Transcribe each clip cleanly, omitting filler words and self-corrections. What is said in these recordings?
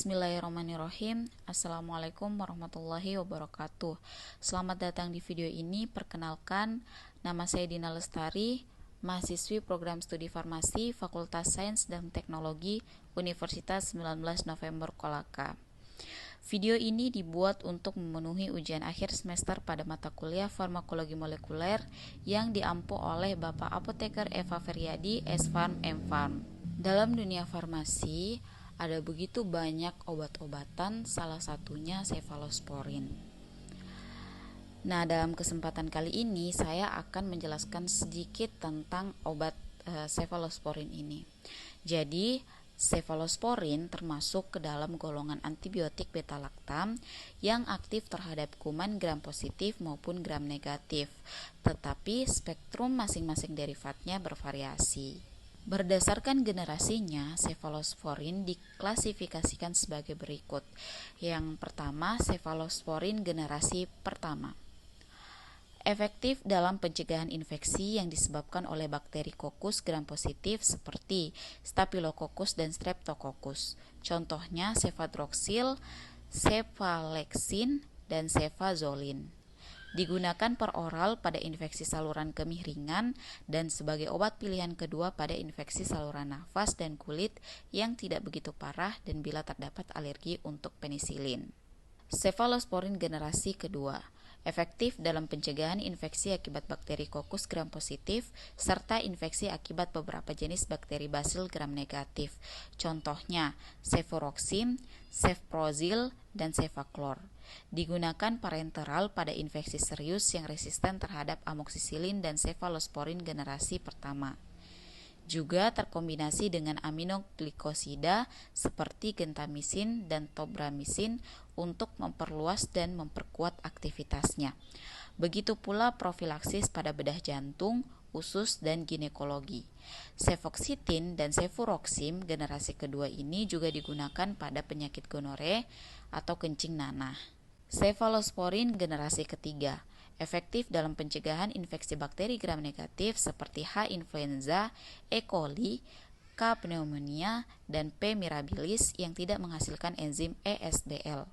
Bismillahirrahmanirrahim. Assalamualaikum warahmatullahi wabarakatuh. Selamat datang di video ini. Perkenalkan, nama saya Dina Lestari, mahasiswi program studi farmasi Fakultas Sains dan Teknologi Universitas 19 November Kolaka. Video ini dibuat untuk memenuhi ujian akhir semester pada mata kuliah farmakologi molekuler yang diampu oleh Bapak Apoteker Eva Feryadi, S.Pharm, M.Pharm. Dalam dunia farmasi, ada begitu banyak obat-obatan, salah satunya cefalosporin. Nah, dalam kesempatan kali ini saya akan menjelaskan sedikit tentang obat cefalosporin ini. Jadi, cefalosporin termasuk ke dalam golongan antibiotik beta-laktam yang aktif terhadap kuman gram positif maupun gram negatif, tetapi spektrum masing-masing derivatnya bervariasi. Berdasarkan generasinya, cefalosporin diklasifikasikan sebagai berikut. Yang pertama, cefalosporin generasi pertama. Efektif dalam pencegahan infeksi yang disebabkan oleh bakteri kokus gram positif seperti Staphylococcus dan Streptococcus. Contohnya cefadroxil, cefalexin, dan cefazolin. Digunakan per oral pada infeksi saluran kemih ringan dan sebagai obat pilihan kedua pada infeksi saluran nafas dan kulit yang tidak begitu parah dan bila terdapat alergi untuk penisilin. Cefalosporin generasi kedua. Efektif dalam pencegahan infeksi akibat bakteri kokus gram positif serta infeksi akibat beberapa jenis bakteri basil gram negatif. Contohnya cefuroxim, cefprozil, dan cefaclor. Digunakan parenteral pada infeksi serius yang resisten terhadap amoksisilin dan cefalosporin generasi pertama. Juga terkombinasi dengan aminoglikosida seperti gentamisin dan tobramycin untuk memperluas dan memperkuat aktivitasnya. Begitu pula profilaksis pada bedah jantung, usus, dan ginekologi. Cefoxitin dan cefuroxim generasi kedua ini juga digunakan pada penyakit gonore atau kencing nanah. Cefalosporin generasi ketiga. Efektif dalam pencegahan infeksi bakteri gram negatif seperti H. influenza, E. coli, K. pneumonia, dan P. mirabilis yang tidak menghasilkan enzim ESBL.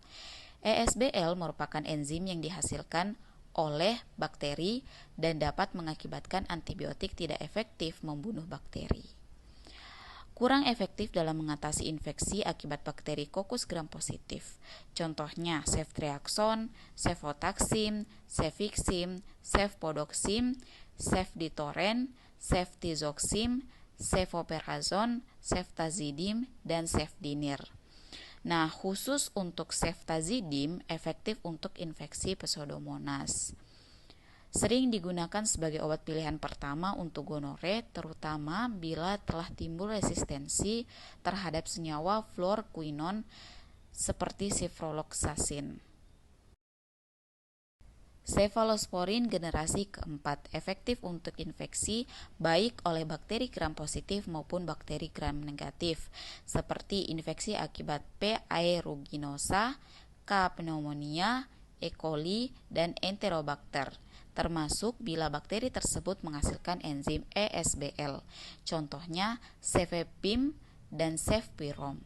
ESBL merupakan enzim yang dihasilkan oleh bakteri dan dapat mengakibatkan antibiotik tidak efektif membunuh bakteri. Kurang efektif dalam mengatasi infeksi akibat bakteri kokus gram positif. Contohnya ceftriaxone, cefotaxim, cefixim, cefpodoxim, cefditoren, ceftizoxim, cefoperazone, ceftazidim, dan cefdinir. Nah, khusus untuk ceftazidim efektif untuk infeksi pseudomonas. Sering digunakan sebagai obat pilihan pertama untuk gonore, terutama bila telah timbul resistensi terhadap senyawa fluorquinon seperti ciprofloxacin. Cefalosporin generasi keempat. Efektif untuk infeksi baik oleh bakteri gram positif maupun bakteri gram negatif, seperti infeksi akibat P. aeruginosa, K. pneumonia, E. coli, dan Enterobacter, termasuk bila bakteri tersebut menghasilkan enzim ESBL. Contohnya cefepime dan cefpirom.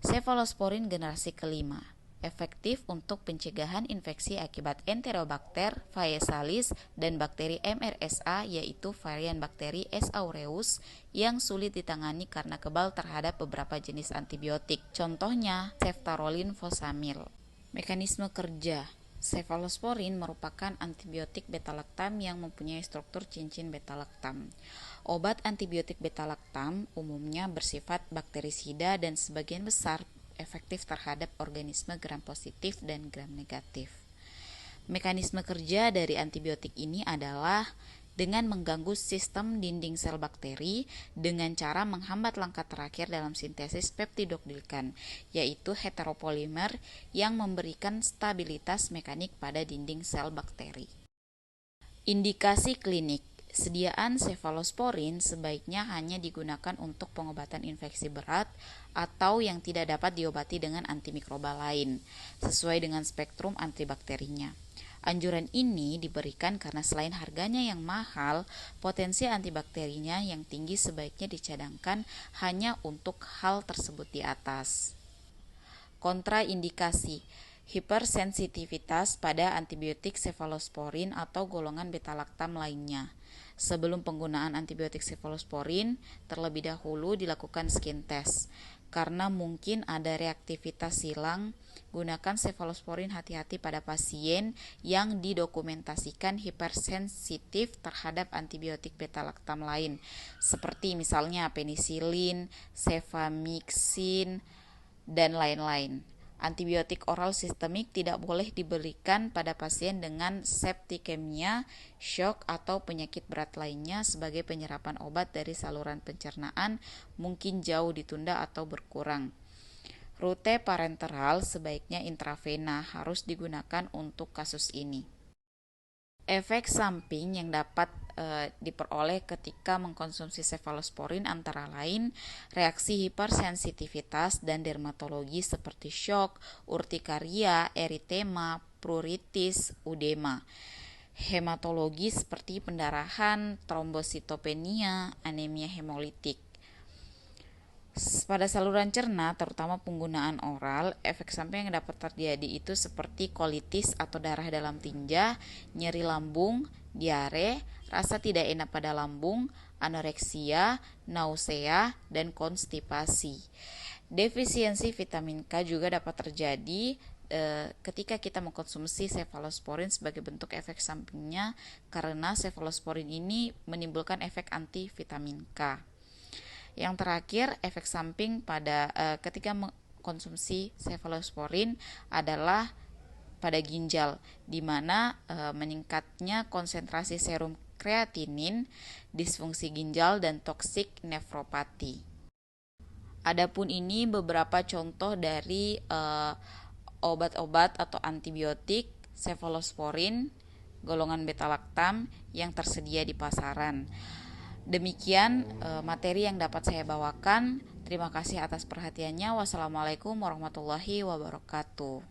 Cefalosporin generasi kelima. Efektif untuk pencegahan infeksi akibat Enterobacter phaeacelis dan bakteri MRSA, yaitu varian bakteri S. aureus yang sulit ditangani karena kebal terhadap beberapa jenis antibiotik. Contohnya ceftaroline fosamil. Mekanisme kerja. Cefalosporin merupakan antibiotik beta-laktam yang mempunyai struktur cincin beta-laktam. Obat antibiotik beta-laktam umumnya bersifat bakterisida dan sebagian besar efektif terhadap organisme gram positif dan gram negatif. Mekanisme kerja dari antibiotik ini adalah dengan mengganggu sistem dinding sel bakteri dengan cara menghambat langkah terakhir dalam sintesis peptidoglikan, yaitu heteropolimer yang memberikan stabilitas mekanik pada dinding sel bakteri. Indikasi klinik. Sediaan cefalosporin sebaiknya hanya digunakan untuk pengobatan infeksi berat atau yang tidak dapat diobati dengan antimikroba lain, sesuai dengan spektrum antibakterinya. Anjuran ini diberikan karena selain harganya yang mahal, potensi antibakterinya yang tinggi sebaiknya dicadangkan hanya untuk hal tersebut di atas. Kontraindikasi: hipersensitivitas pada antibiotik cefalosporin atau golongan beta-laktam lainnya. Sebelum penggunaan antibiotik cefalosporin, terlebih dahulu dilakukan skin test. Karena mungkin ada reaktivitas silang, gunakan cefalosporin hati-hati pada pasien yang didokumentasikan hipersensitif terhadap antibiotik beta-laktam lain, seperti misalnya penisilin, cefamixin, dan lain-lain. Antibiotik oral sistemik tidak boleh diberikan pada pasien dengan septikemia, shock, atau penyakit berat lainnya sebagai penyerapan obat dari saluran pencernaan mungkin jauh ditunda atau berkurang. Rute parenteral sebaiknya intravena harus digunakan untuk kasus ini. Efek samping yang dapat diperoleh ketika mengkonsumsi cefalosporin antara lain reaksi hipersensitivitas dan dermatologi seperti shock, urtikaria, eritema, pruritis, udema. Hematologi seperti pendarahan, trombositopenia, anemia hemolitik. Pada saluran cerna, terutama penggunaan oral, efek samping yang dapat terjadi itu seperti kolitis atau darah dalam tinja, nyeri lambung, diare, rasa tidak enak pada lambung, anoreksia, nausea, dan konstipasi. Defisiensi vitamin K juga dapat terjadi ketika kita mengkonsumsi cefalosporin sebagai bentuk efek sampingnya, karena cefalosporin ini menimbulkan efek anti vitamin K. Yang terakhir, efek samping pada ketika mengkonsumsi cefalosporin adalah pada ginjal, di mana meningkatnya konsentrasi serum kreatinin, disfungsi ginjal, dan toksik nefropati. Adapun ini beberapa contoh dari obat-obat atau antibiotik cefalosporin golongan beta-laktam yang tersedia di pasaran. Demikian materi yang dapat saya bawakan. Terima kasih atas perhatiannya. Wassalamualaikum warahmatullahi wabarakatuh.